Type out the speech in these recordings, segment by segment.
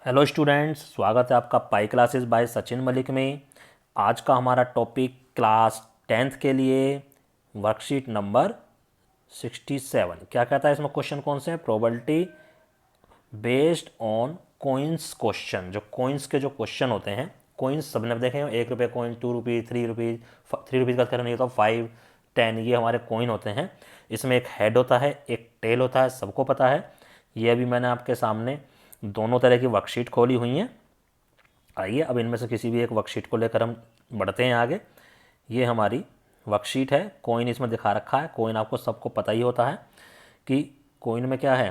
Hello students, स्वागत है आपका pi classes bye Sachin Malik में। आज का हमारा टॉपिक क्लास 10th के लिए वर्कशीट नंबर 67। क्या कहता है इसमें? क्वेश्चन कौन से हैं? Probability based on coins question. जो कोइंस के जो क्वेश्चन होते हैं, कोइंस सबने देखे हैं, 1 रुपये कोइन, 2 रुपीज़, 3 रुपीज़, 3 रुपीज़ का करना नहीं होता, 5, 10, ये हमारे कोइन होते हैं। इसमें एक हेड होता है, एक टेल होता है, सबको पता है। ये अभी मैंने आपके सामने दोनों तरह की वर्कशीट खोली हुई हैं। आइए अब इनमें से किसी भी एक वर्कशीट को लेकर हम बढ़ते हैं आगे। ये हमारी वर्कशीट है, कोइन इसमें दिखा रखा है। कोइन आपको सबको पता ही होता है कि कोइन में क्या है।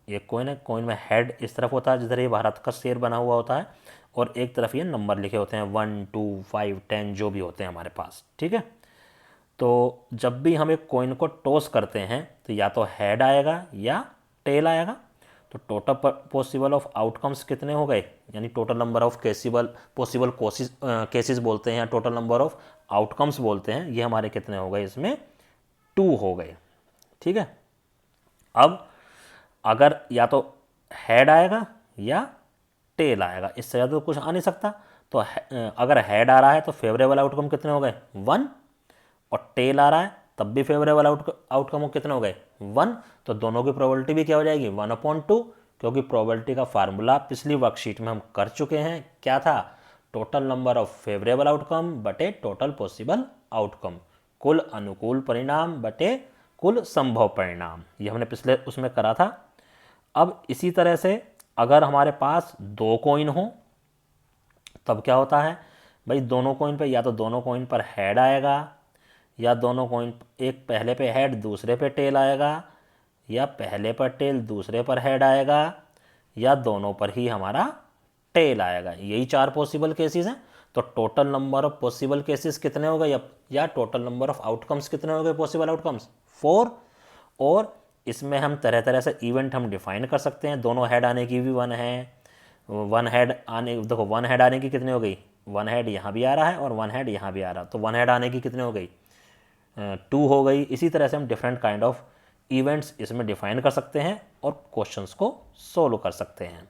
ये कोइन है, कोइन में हेड इस तरफ होता है जिधर ये भारत का शेर बना हुआ होता है, और एक तरफ ये नंबर लिखे होते हैं 1, 2, 5, 10 जो भी होते हैं हमारे पास। ठीक है, तो जब भी हम एक कोइन को टॉस करते हैं तो या तो हेड आएगा या टेल आएगा। तो टोटल पॉसिबल ऑफ आउटकम्स कितने हो गए, यानी total number of possible cases बोलते हैं या टोटल नंबर ऑफ आउटकम्स बोलते हैं, ये हमारे कितने हो गए? इसमें 2 हो गए। ठीक है, अब अगर या तो हेड आएगा या टेल आएगा, इससे ज़्यादा तो कुछ आ नहीं सकता। तो अगर हेड आ रहा है तो फेवरेबल आउटकम कितने हो गए? 1। और टेल आ रहा है तब भी फेवरेबल आउटकम कितने हो गए? 1। तो दोनों की प्रोबेबिलिटी भी क्या हो जाएगी? 1/2, क्योंकि प्रोबेबिलिटी का फार्मूला पिछली वर्कशीट में हम कर चुके हैं। क्या था? Total number of favourable outcome बटे टोटल पॉसिबल आउटकम, कुल अनुकूल परिणाम बटे कुल संभव परिणाम। ये हमने पिछले उसमें करा था। अब इसी तरह से अगर हमारे पास 2 कॉइन हो तब क्या होता है भाई? दोनों कॉइन पे या तो दोनों कॉइन पर हेड आएगा, या दोनों कॉइन, एक पहले पे हेड दूसरे पे टेल आएगा, या पहले पर टेल दूसरे पर हेड आएगा, या दोनों पर ही हमारा टेल आएगा। यही 4 पॉसिबल केसेस हैं। तो total number of possible cases कितने हो गए, या टोटल नंबर ऑफ आउटकम्स कितने हो गए? Possible outcomes 4। और इसमें हम तरह तरह से इवेंट हम डिफाइन कर सकते हैं। दोनों हेड आने की भी 1 है, 1 हेड आने, देखो 1 हेड आने की कितनी हो गई? 1 हेड यहाँ भी आ रहा है और 1 हेड यहाँ भी आ रहा है, तो 1 हेड आने की कितनी हो गई? 2 हो गई। इसी तरह से हम डिफरेंट काइंड ऑफ इवेंट्स इसमें डिफाइन कर सकते हैं और क्वेश्चंस को सोल्व कर सकते हैं।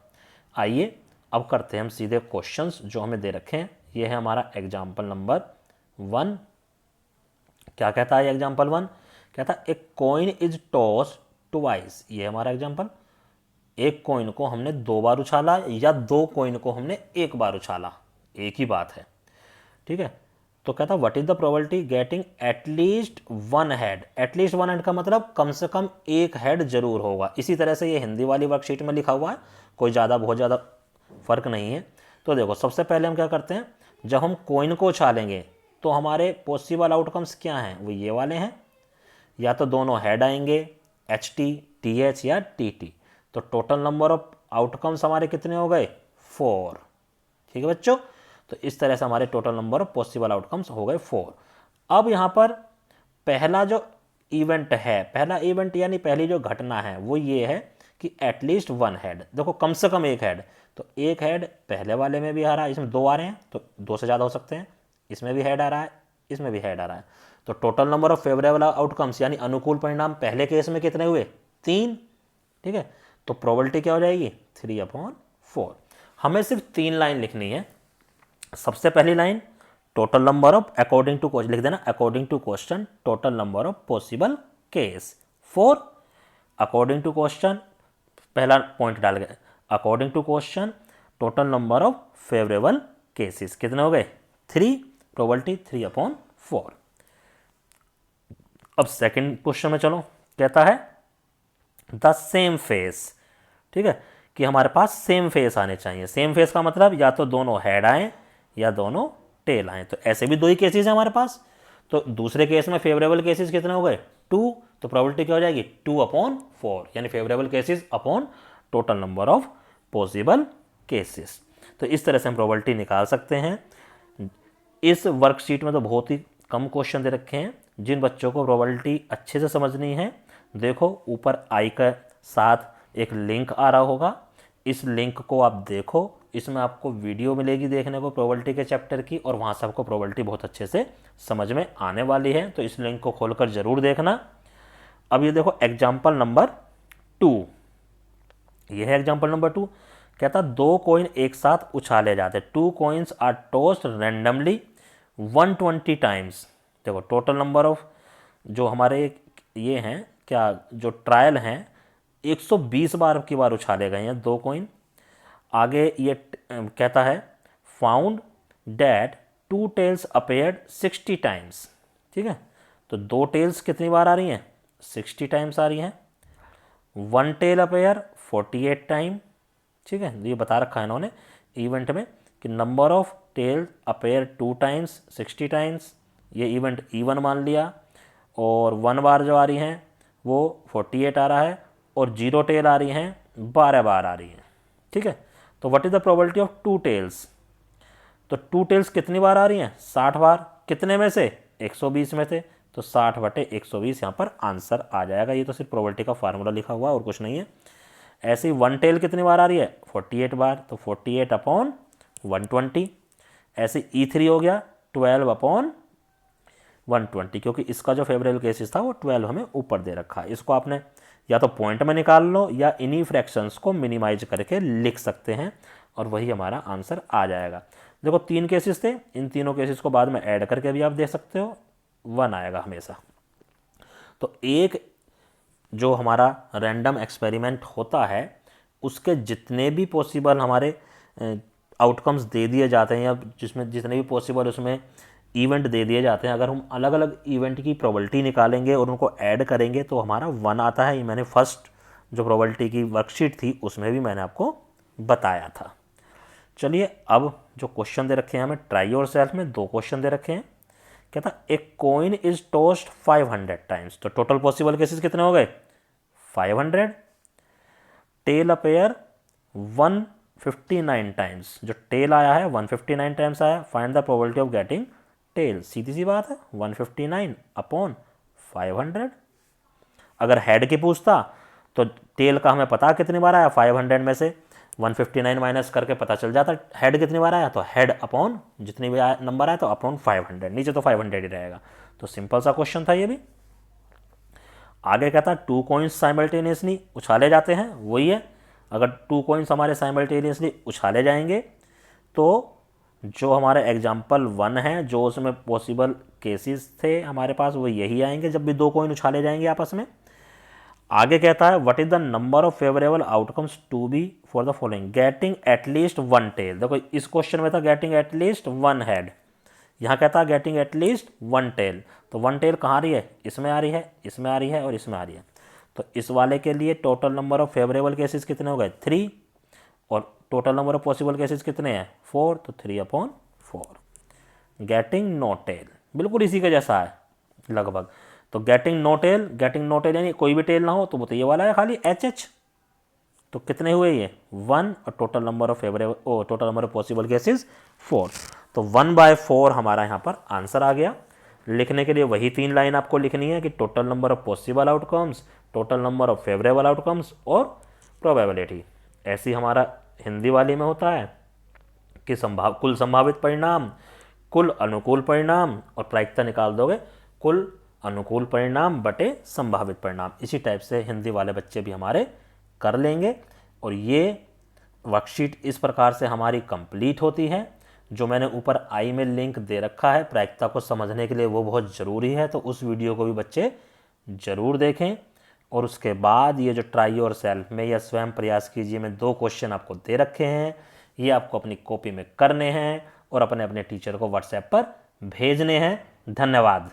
आइए अब करते हैं हम सीधे क्वेश्चंस जो हमें दे रखे हैं। ये है हमारा एग्जाम्पल नंबर 1। क्या कहता है एग्जाम्पल 1? कहता है a coin is toss twice. ये हमारा एग्जाम्पल। एक कॉइन को हमने 2 बार उछाला या 2 कॉइन को हमने 1 बार उछाला, एक ही बात है। ठीक है, तो कहता what is the probability getting at least 1 head. At least 1 head का मतलब कम से कम एक हेड जरूर होगा। इसी तरह से ये हिंदी वाली वर्कशीट में लिखा हुआ है, कोई ज़्यादा बहुत ज़्यादा फर्क नहीं है। तो देखो सबसे पहले हम क्या करते हैं, जब हम कॉइन को उछालेंगे तो हमारे पॉसिबल आउटकम्स क्या हैं? वो ये वाले हैं, या तो दोनों हेड आएंगे HT, TH या TT। तो टोटल नंबर ऑफ आउटकम्स हमारे कितने हो गए? 4। ठीक है बच्चों, तो इस तरह से हमारे total number of possible outcomes हो गए 4। अब यहाँ पर पहला जो इवेंट है, पहला इवेंट यानी पहली जो घटना है वो ये है कि एटलीस्ट 1 हेड। देखो कम से कम एक हेड, तो एक हेड पहले वाले में भी आ रहा है, इसमें 2 आ रहे हैं तो 2 से ज़्यादा हो सकते हैं। इसमें भी हेड आ रहा है, इसमें भी हेड आ रहा है। तो total number of favourable outcomes यानी अनुकूल परिणाम पहले केस में कितने हुए? 3। ठीक है, तो प्रोबेबिलिटी क्या हो जाएगी? 3/4। हमें सिर्फ 3 लाइन लिखनी है। सबसे पहली line total number of according to question लिख देना, according to question total number of possible case 4। According to question पहला पॉइंट डाल गए, according to question total number of favourable cases कितने हो गए? 3। प्रोबेबिलिटी 3/4। अब सेकंड क्वेश्चन में चलो, कहता है द सेम फेस। ठीक है, कि हमारे पास सेम फेस आने चाहिए। सेम फेस का मतलब या तो दोनों हेड आए या दोनों टेल आए। तो ऐसे भी 2 ही केसेस हैं हमारे पास। तो दूसरे केस में फेवरेबल केसेस कितने हो गए? 2। तो प्रोबेबिलिटी क्या हो जाएगी? 2/4, यानी favourable cases upon total number of possible cases. तो इस तरह से हम प्रोबेबिलिटी निकाल सकते हैं। इस वर्कशीट में तो बहुत ही कम क्वेश्चन दे रखे हैं। जिन बच्चों को प्रोबेबिलिटी अच्छे से समझनी है, देखो ऊपर आई के साथ एक लिंक आ रहा होगा, इस लिंक को आप देखो। इसमें आपको वीडियो मिलेगी देखने को प्रोबेबिलिटी के चैप्टर की, और वहाँ से आपको प्रोबेबिलिटी बहुत अच्छे से समझ में आने वाली है। तो इस लिंक को खोलकर जरूर देखना। अब ये देखो एग्जाम्पल नंबर 2, ये है एग्जाम्पल नंबर 2। कहता 2 कॉइन एक साथ उछाले जाते, 2 coins are tossed randomly 120 times. देखो टोटल नंबर ऑफ जो हमारे ये हैं क्या जो ट्रायल हैं 120 बार की बार उछाले गए हैं 2 कॉइन। आगे ये कहता है found that 2 tails appeared 60 times. ठीक है, तो 2 टेल्स कितनी बार आ रही हैं 60 टाइम्स आ रही हैं। 1 टेल अपेयर 48 टाइम। ठीक है, ये बता रखा है इन्होंने इवेंट में कि number of tail appear 2 times 60 times, ये इवेंट इवन मान लिया। और 1 बार जो आ रही हैं वो 48 आ रहा है, और 0 टेल आ रही हैं 12 बार आ रही हैं। ठीक है, तो what is the probability of 2 tails, तो 2 टेल्स कितनी बार आ रही हैं 60 बार, कितने में से 120 में से, तो 60/120 यहाँ पर आंसर आ जाएगा। ये तो सिर्फ प्रोबेबिलिटी का फार्मूला लिखा हुआ और कुछ नहीं है। ऐसे ही 1 टेल कितनी बार आ रही है 48 बार, तो 48/120। ऐसे E3 हो गया 12/120, क्योंकि इसका जो फेवरेबल केसेस था वो 12 हमें ऊपर दे रखा है। इसको आपने या तो पॉइंट में निकाल लो या इन्हीं फ्रैक्शंस को मिनिमाइज करके लिख सकते हैं और वही हमारा आंसर आ जाएगा। देखो 3 केसेस थे, इन तीनों केसेस को बाद में ऐड करके भी आप दे सकते हो, 1 आएगा हमेशा। तो एक जो हमारा रैंडम एक्सपेरिमेंट होता है उसके जितने भी पॉसिबल हमारे आउटकम्स दे दिए जाते हैं या जिसमें जितने भी पॉसिबल उसमें इवेंट दे दिए जाते हैं, अगर हम अलग अलग इवेंट की प्रोबेबिलिटी निकालेंगे और उनको ऐड करेंगे तो हमारा 1 आता है। ये मैंने फर्स्ट जो प्रोबेबिलिटी की वर्कशीट थी उसमें भी मैंने आपको बताया था। चलिए अब जो क्वेश्चन दे रखे हैं हमें ट्राई योरसेल्फ में 2 क्वेश्चन दे रखे हैं। कहता एक कॉइन इज टॉस्ड 500 टाइम्स, तो टोटल पॉसिबल केसेस कितने हो गए 500। टेल अपेयर 159 टाइम्स, जो टेल आया है 159 टाइम्स आया। Find the probability of getting tail, सीधी सी बात है 159/500। अगर हेड की पूछता तो टेल का हमें पता कितनी बार आया 500 में से 159 माइनस करके पता चल जाता हेड कितनी बार आया, तो हेड अपॉन जितनी भी नंबर आया तो अपॉन 500, नीचे तो 500 ही रहेगा। तो सिंपल सा क्वेश्चन था ये भी। आगे कहता है 2 कॉइन्स साइमल्टेनियसली उछाले जाते हैं, वही है। अगर 2 कॉइन्स हमारे साइमल्टेनियसली उछाले जाएंगे तो जो हमारा एग्जाम्पल 1 है जो उसमें पॉसिबल केसेस थे हमारे पास वो यही आएंगे जब भी 2 कॉइन उछाले जाएंगे आपस में। आगे कहता है what is the number of favourable outcomes to be for the following, getting at least 1 tail. देखो इस क्वेश्चन में था गेटिंग एटलीस्ट 1 हेड, यहाँ कहता है गेटिंग एटलीस्ट 1 टेल। तो 1 टेल कहाँ आ रही है, इसमें आ रही है, इसमें आ रही है और इसमें आ रही है। तो इस वाले के लिए total number of favourable cases कितने हो गए 3, और total number of possible cases कितने हैं 4, तो 3/4। गेटिंग नो टेल बिल्कुल इसी के जैसा है लगभग। तो गेटिंग नो टेल यानी कोई भी टेल ना हो, तो वो तो ये वाला है खाली HH। तो कितने हुए ये 1, और total number of favourable total number of possible cases 4। तो 1/4 हमारा यहाँ पर आंसर आ गया। लिखने के लिए वही 3 लाइन आपको लिखनी है कि total number of possible outcomes, total number of favourable outcomes और प्रोबेबिलिटी। ऐसी हमारा हिंदी वाले में होता है कि कुल संभावित परिणाम, कुल अनुकूल परिणाम, और प्रायिकता निकाल दोगे कुल अनुकूल परिणाम बटे संभावित परिणाम। इसी टाइप से हिंदी वाले बच्चे भी हमारे कर लेंगे। और ये वर्कशीट इस प्रकार से हमारी कंप्लीट होती है। जो मैंने ऊपर आई में लिंक दे रखा है प्रायिकता को समझने के लिए वो बहुत ज़रूरी है, तो उस वीडियो को भी बच्चे ज़रूर देखें। और उसके बाद ये जो ट्राई योरसेल्फ में या स्वयं प्रयास कीजिए में 2 क्वेश्चन आपको दे रखे हैं, ये आपको अपनी कॉपी में करने हैं और अपने अपने टीचर को व्हाट्सएप पर भेजने हैं। धन्यवाद।